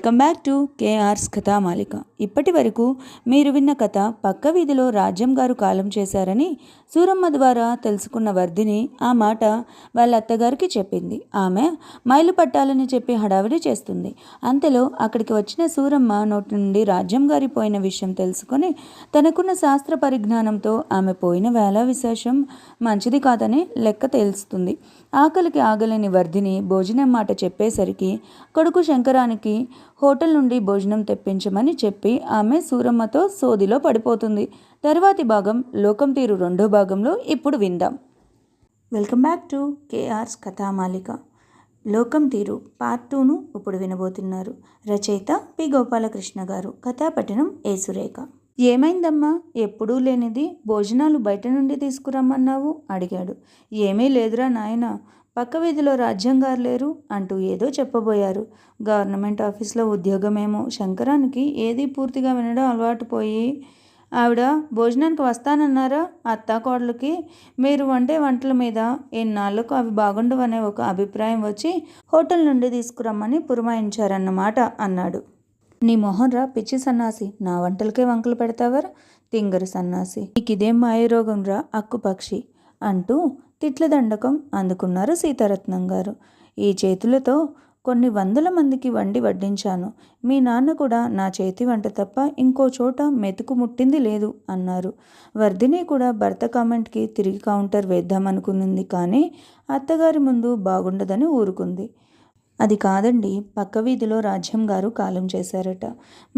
Welcome back to KR's Kathamalika. ఇప్పటి వరకు మీరు విన్న కథ పక్క వీధిలో రాజ్యం గారు కాలం చేశారని సూరమ్మ ద్వారా తెలుసుకున్న వర్ధిని ఆ మాట వాళ్ళ అత్తగారికి చెప్పింది. ఆమె మైలు పట్టాలని చెప్పి హడావిడి చేస్తుంది. అంతలో అక్కడికి వచ్చిన సూరమ్మ నోటి నుండి రాజ్యం గారి పోయిన విషయం తెలుసుకొని తనకున్న శాస్త్ర పరిజ్ఞానంతో ఆమె పోయిన వేళ విశేషం మంచిది కాదని లెక్క తెలుస్తుంది. ఆకలికి ఆగలేని వర్ధిని భోజనం మాట చెప్పేసరికి కొడుకు శంకరానికి హోటల్ నుండి భోజనం తెప్పించమని చెప్పి ఆమె సూరమ్మతో సోదిలో పడిపోతుంది. తర్వాతి భాగం లోకం తీరు రెండో భాగంలో ఇప్పుడు విందాం. Welcome back to KR's Kathamalika. లోకం తీరు పార్ట్ 2ను ఇప్పుడు వినబోతున్నారు. రచయిత పి గోపాలకృష్ణ గారు, కథాపఠనం ఏ సురేఖ. ఏమైందమ్మా, ఎప్పుడూ లేనిది భోజనాలు బయట నుండి తీసుకురమ్మన్నావు అడిగాడు. ఏమీ లేదురా నాయనా, పక్క వీధిలో రాజ్యం గారు లేరు అంటూ ఏదో చెప్పబోయారు. గవర్నమెంట్ ఆఫీస్లో ఉద్యోగమేమో. శంకరానికి ఏది పూర్తిగా వినడం అలవాటు పోయి ఆవిడ భోజనానికి వస్తానన్నారా అత్తాకోడలకి, మీరు వండే వంటల మీద ఎన్నాళ్ళకు అవి బాగుండవనే ఒక అభిప్రాయం వచ్చి హోటల్ నుండి తీసుకురమ్మని పురమాయించారన్నమాట అన్నాడు. నీ మొహంరా పిచ్చి సన్నాసి, నా వంటలకే వంకలు పెడతావరా తింగరు సన్నాసి, నీకిదేం మాయరోగం రా అక్కుపక్షి అంటూ తిట్ల దండకం అందుకున్నారు సీతారత్నం గారు. ఈ చేతులతో కొన్ని వందల మందికి వండి వడ్డించాను. మీ నాన్న కూడా నా చేతి వంట తప్ప ఇంకో చోట మెతుకు ముట్టింది లేదు అన్నారు. వర్ధిని కూడా భర్త కామెంట్కి తిరిగి కౌంటర్ వేద్దామనుకున్నది, కానీ అత్తగారి ముందు బాగుండదని ఊరుకుంది. అది కాదండి, పక్క వీధిలో రాజ్యం గారు కాలం చేశారట.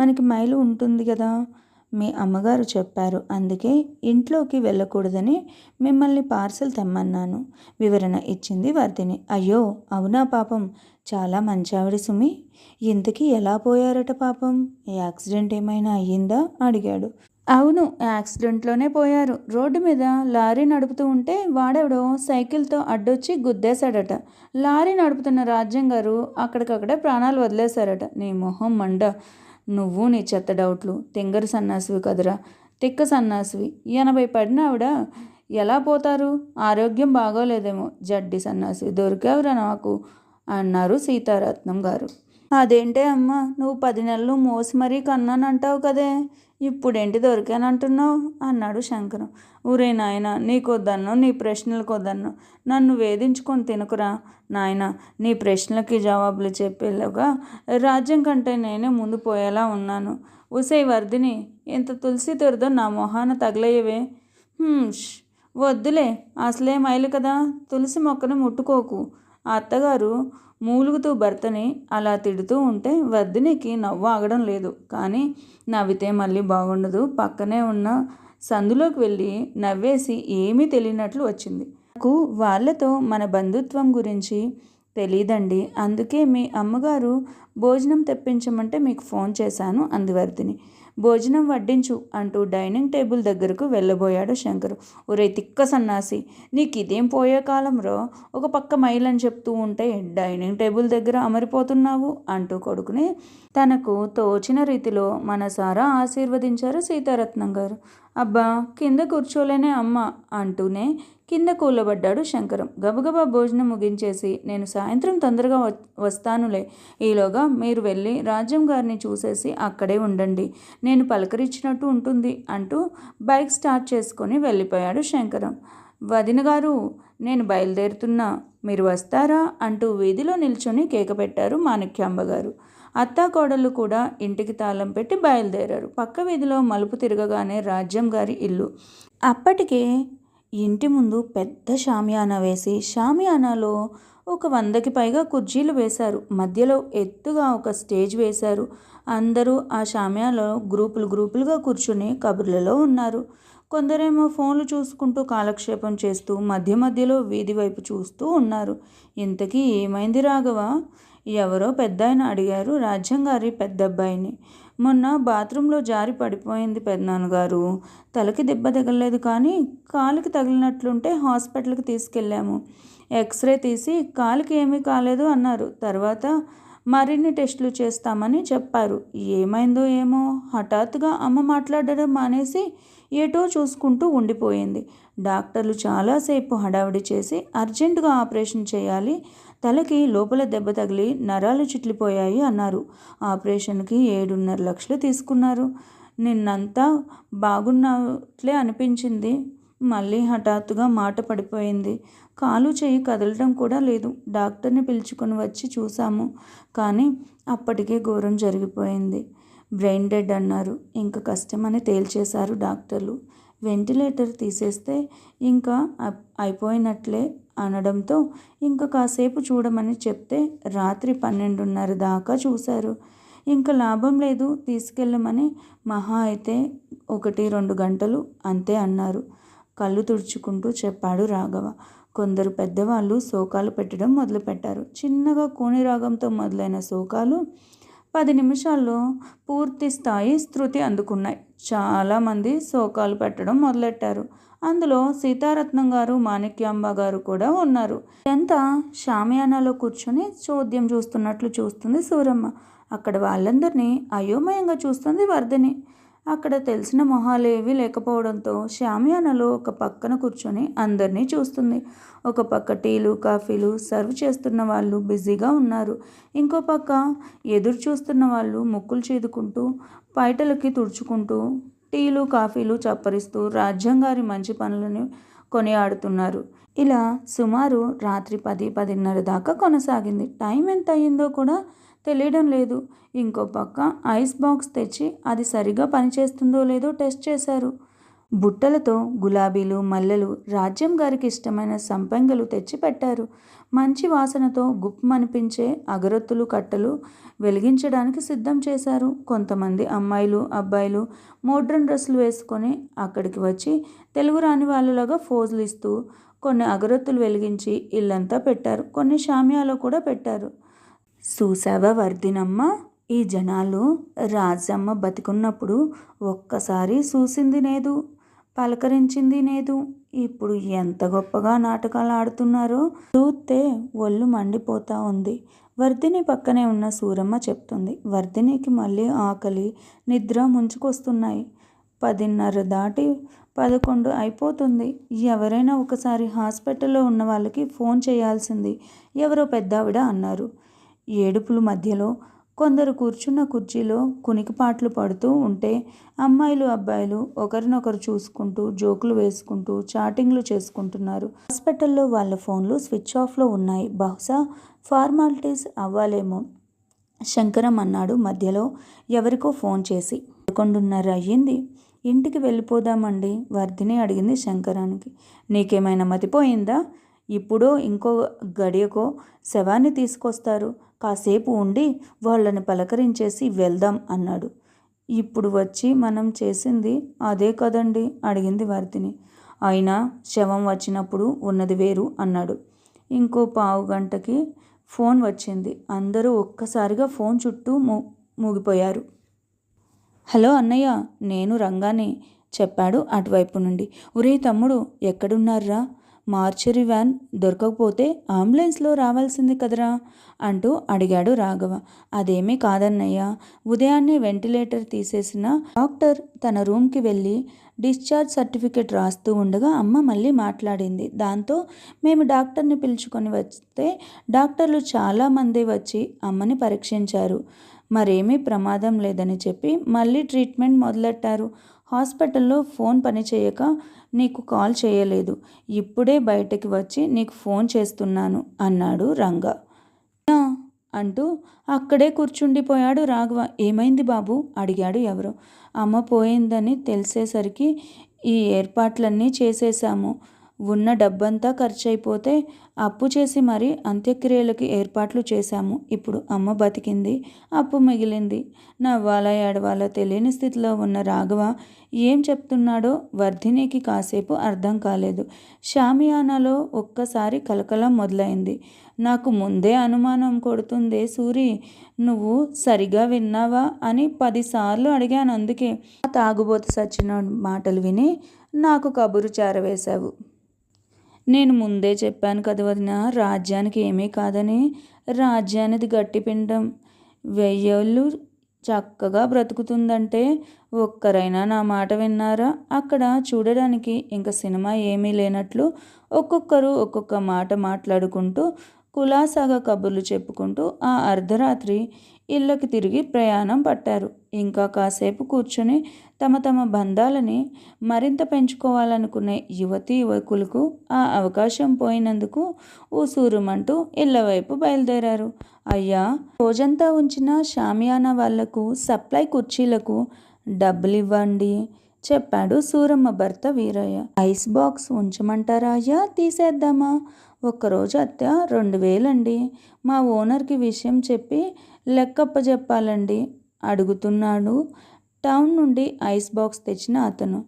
మనకి మైలు ఉంటుంది కదా, మీ అమ్మగారు చెప్పారు. అందుకే ఇంట్లోకి వెళ్ళకూడదని మిమ్మల్ని పార్సల్ తెమ్మన్నాను వివరణ ఇచ్చింది వర్ధిని. అయ్యో అవునా, పాపం చాలా మంచావిడ సుమి. ఇంతకీ ఎలా పోయారట పాపం, యాక్సిడెంట్ ఏమైనా అయ్యిందా అడిగాడు. అవును, యాక్సిడెంట్లోనే పోయారు. రోడ్డు మీద లారీ నడుపుతూ ఉంటే వాడెవడో సైకిల్తో అడ్డొచ్చి గుద్దేశాడట. లారీ నడుపుతున్న రాజ్యం గారు అక్కడికక్కడే ప్రాణాలు వదిలేశారట. నీ మొహం మండ, నువ్వు నీ చెత్త డౌట్లు. తింగరు సన్నాసివి కదరా, తిక్క సన్నాసివి. 80 పడిన ఆవిడ ఎలా పోతారు, ఆరోగ్యం బాగోలేదేమో. జడ్డి సన్నాసి, దొరికావురా నాకు అన్నారు సీతారత్నం గారు. అదేంటే అమ్మ, నువ్వు 10 నెలలు మోసి మరీ కన్నానంటావు కదే, ఇప్పుడేంటి దొరికానంటున్నావు అన్నాడు శంకరం. ఊరే నాయన, నీకొద్దన్నో నీ ప్రశ్నలకు వద్దన్నో నన్ను వేధించుకొని తినకురా నాయన. నీ ప్రశ్నలకి జవాబులు చెప్పేలాగా రాజ్యం కంటే నేనే ముందు పోయేలా ఉన్నాను. ఉసై వర్ధిని, ఇంత తులసి తెరదో నా మొహాన తగలయ్యవే. వద్దులే, అసలే మైలు కదా, తులసి మొక్కను ముట్టుకోకు. ఆ అత్తగారు మూలుగుతూ భర్తని అలా తిడుతూ ఉంటే వర్ధినికి నవ్వు ఆగడం లేదు. కానీ నవ్వితే మళ్ళీ బాగుండదు. పక్కనే ఉన్న సందులోకి వెళ్ళి నవ్వేసి ఏమీ తెలియనట్లు వచ్చింది. నాకు వాళ్ళతో మన బంధుత్వం గురించి తెలీదండి, అందుకే మీ అమ్మగారు భోజనం తెప్పించమంటే మీకు ఫోన్ చేశాను అంది వర్ధిని. భోజనం వడ్డించు అంటూ డైనింగ్ టేబుల్ దగ్గరకు వెళ్ళబోయాడు శంకరు. ఒరే తిక్క సన్నాసి, నీకు ఇదేం పోయే కాలంలో ఒక పక్క మైలని చెప్తూ ఉంటే డైనింగ్ టేబుల్ దగ్గర అమరిపోతున్నావు అంటూ కొడుకుని తనకు తోచిన రీతిలో మనసారా ఆశీర్వదించారు సీతారత్నం గారు. అబ్బా, కింద కూర్చోలేనే అమ్మ అంటూనే కింద కూలబడ్డాడు శంకరం. గబగబా భోజనం ముగించేసి, నేను సాయంత్రం తొందరగా వస్తానులే, ఈలోగా మీరు వెళ్ళి రాజ్యం గారిని చూసేసి అక్కడే ఉండండి, నేను పలకరించినట్టు ఉంటుంది అంటూ బైక్ స్టార్ట్ చేసుకొని వెళ్ళిపోయాడు శంకరం. వదిన గారు, నేను బయలుదేరుతున్నా, మీరు వస్తారా అంటూ వీధిలో నిల్చొని కేక పెట్టారు మాణిక్యాంబ గారు. అత్తాకోడళ్ళు కూడా ఇంటికి తాళం పెట్టి బయలుదేరారు. పక్క వీధిలో మలుపు తిరగగానే రాజ్యం గారి ఇల్లు. అప్పటికే ఇంటి ముందు పెద్ద షామియానా వేసి షామియానాలో ఒక 100కి పైగా కుర్చీలు వేశారు. మధ్యలో ఎత్తుగా ఒక స్టేజ్ వేశారు. అందరూ ఆ షామియాలో గ్రూపులుగా కూర్చుని కబుర్లలో ఉన్నారు. కొందరేమో ఫోన్లు చూసుకుంటూ కాలక్షేపం చేస్తూ మధ్యలో వీధి వైపు చూస్తూ ఉన్నారు. ఇంతకీ ఏమైంది రాఘవ, ఎవరో పెద్దాయన అడిగారు రాజ్యం గారి పెద్దబ్బాయిని. మొన్న బాత్రూంలో జారి పడిపోయింది పెద్దనాన్నగారు. తలకి దెబ్బ తగలలేదు, కానీ కాలుకి తగిలినట్లుంటే హాస్పిటల్కి తీసుకెళ్ళాము. ఎక్స్రే తీసి కాలుకి ఏమీ కాలేదు అన్నారు. తర్వాత మరిన్ని టెస్టులు చేస్తామని చెప్పారు. ఏమైందో ఏమో, హఠాత్తుగా అమ్మ మాట్లాడడం మానేసి ఏటో చూసుకుంటూ ఉండిపోయింది. డాక్టర్లు చాలాసేపు హడావిడి చేసి అర్జెంటుగా ఆపరేషన్ చేయాలి, తలకి లోపల దెబ్బ తగిలి నరాలు చిట్లిపోయాయి అన్నారు. ఆపరేషన్కి 7.5 లక్షలు తీసుకున్నారు. నిన్నంతా బాగున్నట్లే అనిపించింది. మళ్ళీ హఠాత్తుగా మాట పడిపోయింది. కాలు చెయ్యి కదలడం కూడా లేదు. డాక్టర్ని పిలుచుకొని వచ్చి చూశాము. కానీ అప్పటికే ఘోరం జరిగిపోయింది. బ్రెయిన్ డెడ్ అన్నారు. ఇంక కష్టమని తేల్చేశారు డాక్టర్లు. వెంటిలేటర్ తీసేస్తే ఇంకా అయిపోయినట్లే అనడంతో ఇంకా కాసేపు చూడమని చెప్తే రాత్రి 12:30 దాకా చూశారు. ఇంకా లాభం లేదు, తీసుకెళ్ళమని మహా అయితే 1-2 గంటలు అంతే అన్నారు. కళ్ళు తుడుచుకుంటూ చెప్పాడు రాఘవ. కొందరు పెద్దవాళ్ళు శోకాలు పెట్టడం మొదలుపెట్టారు. చిన్నగా కోని రాగంతో మొదలైన శోకాలు 10 నిమిషాల్లో పూర్తి స్థాయి శృతి అందుకున్నాయి. చాలామంది శోకాలు పెట్టడం మొదలెట్టారు. అందులో సీతారత్నం గారు, మాణిక్యాంబ గారు కూడా ఉన్నారు. ఎంత షామియానాలో కూర్చొని చోద్యం చూస్తున్నట్లు చూస్తుంది సూరమ్మ. అక్కడ వాళ్ళందరినీ అయోమయంగా చూస్తుంది వర్ధిని. అక్కడ తెలిసిన మొహాలేవీ లేకపోవడంతో షామియానాలో ఒక పక్కన కూర్చొని అందరినీ చూస్తుంది. ఒక పక్క టీలు కాఫీలు సర్వ్ చేస్తున్న వాళ్ళు బిజీగా ఉన్నారు. ఇంకో పక్క ఎదురు చూస్తున్న వాళ్ళు ముక్కులు చీదుకుంటూ పైటలకి తుడుచుకుంటూ టీలు కాఫీలు చప్పరిస్తూ రాజ్యంగారి మంచి పనులను కొనియాడుతున్నారు. ఇలా సుమారు రాత్రి 10-10:30 దాకా కొనసాగింది. టైం ఎంత అయ్యిందో కూడా తెలియడం లేదు. ఇంకో పక్క ఐస్ బాక్స్ తెచ్చి అది సరిగా పనిచేస్తుందో లేదో టెస్ట్ చేశారు. బుట్టలతో గులాబీలు, మల్లెలు, రాజ్యం గారికి ఇష్టమైన సంపెంగలు తెచ్చి పెట్టారు. మంచి వాసనతో గుప్పమనిపించే అగరొత్తులు కట్టలు వెలిగించడానికి సిద్ధం చేశారు. కొంతమంది అమ్మాయిలు, అబ్బాయిలు మోడ్రన్ డ్రెస్సులు వేసుకొని అక్కడికి వచ్చి తెలుగు రాని వాళ్ళలాగా ఫోజులు ఇస్తూ కొన్ని అగరొత్తులు వెలిగించి ఇల్లంతా పెట్టారు. కొన్ని షామియాలో కూడా పెట్టారు. చూసావా వర్ధినమ్మ, ఈ జనాలు రాజమ్మ బతికున్నప్పుడు ఒక్కసారి చూసింది లేదు, పలకరించింది లేదు. ఇప్పుడు ఎంత గొప్పగా నాటకాలు ఆడుతున్నారో చూస్తే ఒళ్ళు మండిపోతా ఉంది. వర్ధిని పక్కనే ఉన్న సూరమ్మ చెప్తుంది. వర్ధినికి మళ్ళీ ఆకలి, నిద్ర ముంచుకొస్తున్నాయి. 10:30 దాటి 11 అయిపోతుంది. ఎవరైనా ఒకసారి హాస్పిటల్లో ఉన్న వాళ్ళకి ఫోన్ చేయాల్సింది, ఎవరో పెద్దావిడ అన్నారు. ఏడుపుల మధ్యలో కొందరు కూర్చున్న కుర్చీలో కునికిపాట్లు పడుతూ ఉంటే అమ్మాయిలు, అబ్బాయిలు ఒకరినొకరు చూసుకుంటూ జోకులు వేసుకుంటూ చాటింగ్లు చేసుకుంటున్నారు. హాస్పిటల్లో వాళ్ళ ఫోన్లు స్విచ్ ఆఫ్లో ఉన్నాయి. బహుశా ఫార్మాలిటీస్ అవ్వాలేమో, శంకరం అన్నాడు మధ్యలో ఎవరికో ఫోన్ చేసి. 11:30 అయ్యింది. ఇంటికి వెళ్ళిపోదామండి వర్ధిని అడిగింది శంకరానికి. నీకేమైనా మతిపోయిందా? ఇప్పుడో ఇంకో గడియకో శవాన్ని తీసుకొస్తారు. కాసేపు ఉండి వాళ్ళని పలకరించేసి వెళ్దాం అన్నాడు. ఇప్పుడు వచ్చి మనం చేసింది అదే కదండి అడిగింది వర్ధిని. అయినా శవం వచ్చినప్పుడు ఉన్నది వేరు అన్నాడు. ఇంకో పావు గంటకి ఫోన్ వచ్చింది. అందరూ ఒక్కసారిగా ఫోన్ చుట్టూ మూగిపోయారు. హలో అన్నయ్య, నేను రంగాని చెప్పాడు అటువైపు నుండి. ఒరే తమ్ముడు, ఎక్కడున్నారా? మార్చరీ వ్యాన్ దొరకకపోతే అంబులెన్స్లో రావాల్సింది కదరా అంటూ అడిగాడు రాఘవ. అదేమీ కాదన్నయ్య, ఉదయాన్నే వెంటిలేటర్ తీసేసిన డాక్టర్ తన రూమ్కి వెళ్ళి డిశ్చార్జ్ సర్టిఫికెట్ రాస్తూ ఉండగా అమ్మ మళ్ళీ మాట్లాడింది. దాంతో మేము డాక్టర్ని పిలుచుకొని వస్తే డాక్టర్లు చాలామంది వచ్చి అమ్మని పరీక్షించారు. మరేమీ ప్రమాదం లేదని చెప్పి మళ్ళీ ట్రీట్మెంట్ మొదలెట్టారు. హాస్పిటల్లో ఫోన్ పనిచేయక నీకు కాల్ చేయలేదు. ఇప్పుడే బయటకి వచ్చి నీకు ఫోన్ చేస్తున్నాను అన్నాడు రంగా అంటూ అక్కడే కూర్చుండిపోయాడు రాఘవ. ఏమైంది బాబు అడిగాడు ఎవరో. అమ్మ పోయిందని తెలిసేసరికి ఈ ఏర్పాట్లన్నీ చేసేశాము. ఉన్న డబ్బంతా ఖర్చయిపోతే అప్పు చేసి మరీ అంత్యక్రియలకి ఏర్పాట్లు చేశాము. ఇప్పుడు అమ్మ బతికింది, అప్పు మిగిలింది. నవ్వాలా ఏడవాలా తెలియని స్థితిలో ఉన్న రాఘవ ఏం చెప్తున్నాడో వర్ధినికి కాసేపు అర్థం కాలేదు. షామియానాలో ఒక్కసారి కలకలం మొదలైంది. నాకు ముందే అనుమానం కొడుతుందే సూరి, నువ్వు సరిగా విన్నావా అని 10 సార్లు అడిగాను. అందుకే ఆ తాగుబోతు సచిన మాటలు విని నాకు కబురు చేరవేశావు. నేను ముందే చెప్పాను కదా వదిన, రాజ్యానికి ఏమీ కాదని. రాజ్యానిది గట్టి పిండం, 1000 ఏళ్ళు చక్కగా బ్రతుకుతుందంటే ఒక్కరైనా నా మాట విన్నారా? అక్కడ చూడడానికి ఇంక సినిమా ఏమీ లేనట్లు ఒక్కొక్కరు ఒక్కొక్క మాట మాట్లాడుకుంటూ కులాసాగా కబుర్లు చెప్పుకుంటూ ఆ అర్ధరాత్రి ఇళ్ళకి తిరిగి ప్రయాణం పట్టారు. ఇంకా కాసేపు కూర్చొని తమ తమ బంధాలని మరింత పెంచుకోవాలనుకునే యువతీ యువకులకు ఆ అవకాశం పోయినందుకు ఊసూరుమంటూ ఇళ్ళ వైపు బయలుదేరారు. అయ్యా, రోజంతా ఉంచిన షామియానా వాళ్లకు సప్లై కుర్చీలకు డబ్బులివ్వండి చెప్పాడు సూరమ్మ భర్త వీరయ్య. ఐస్ బాక్స్ ఉంచమంటారా అయ్యా, తీసేద్దామా? ఒక్కరోజు అత్త 2000 అండి. మా ఓనర్కి విషయం చెప్పి లెక్కప్పజెప్పాలండి అడుగుతున్నాడు టౌన్ నుండి ఐస్ బాక్స్ తెచ్చిన అతను.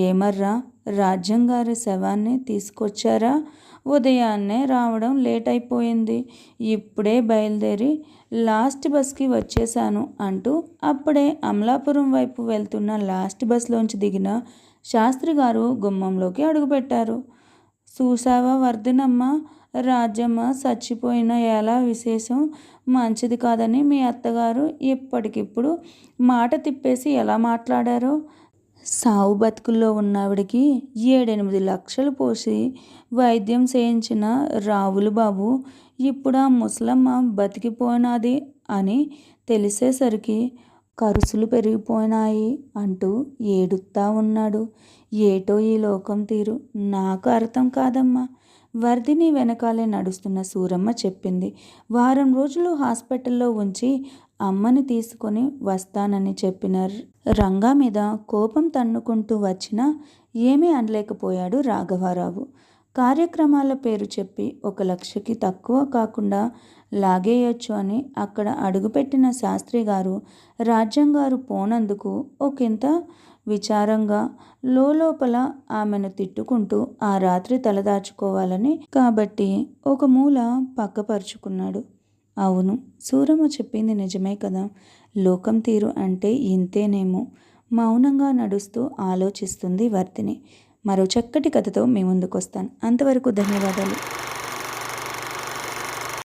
ఏమర్రా, రాజ్యం గారి శవాన్ని తీసుకొచ్చారా? ఉదయాన్నే రావడం లేట్ అయిపోయింది. ఇప్పుడే బయలుదేరి లాస్ట్ బస్కి వచ్చేశాను అంటూ అప్పుడే అమలాపురం వైపు వెళ్తున్న లాస్ట్ బస్లోంచి దిగిన శాస్త్రి గారు గుమ్మంలోకి అడుగుపెట్టారు. చూసావా వర్ధినమ్మ, రాజ్యమ్మ చచ్చిపోయిన ఎలా విశేషం మంచిది కాదని మీ అత్తగారు ఇప్పటికిప్పుడు మాట తిప్పేసి ఎలా మాట్లాడారో. సావు బతుకుల్లో ఉన్నవిడికి 7-8 లక్షలు పోసి వైద్యం చేయించిన రావులు బాబు ఇప్పుడు ఆ ముసలమ్మ బతికిపోయినది అని తెలిసేసరికి ఖర్చులు పెరిగిపోయినాయి అంటూ ఏడుస్తా ఉన్నాడు. ఏటో ఈ లోకం తీరు నాకు అర్థం కాదమ్మా. వర్ధిని వెనకాలే నడుస్తున్న సూరమ్మ చెప్పింది. వారం రోజులు హాస్పిటల్లో ఉంచి అమ్మని తీసుకొని వస్తానని చెప్పిన రంగా మీద కోపం తన్నుకుంటూ వచ్చినా ఏమీ అనలేకపోయాడు రాఘవారావు. కార్యక్రమాల పేరు చెప్పి 1 లక్షకి తక్కువ కాకుండా లాగేయొచ్చు అని అక్కడ అడుగుపెట్టిన శాస్త్రి గారు రాజ్యంగారు పోనందుకు ఒకంత విచారంగా లోపల ఆమెను తిట్టుకుంటూ ఆ రాత్రి తలదాచుకోవాలని కాబట్టి ఒక మూల పక్కపరుచుకున్నాడు. అవును, సూరమ్మ చెప్పింది నిజమే కదా. లోకం తీరు అంటే ఇంతేనేమో. మౌనంగా నడుస్తూ ఆలోచిస్తుంది వర్ధిని. మరో చక్కటి కథతో మీ ముందుకు వస్తాను. అంతవరకు ధన్యవాదాలు.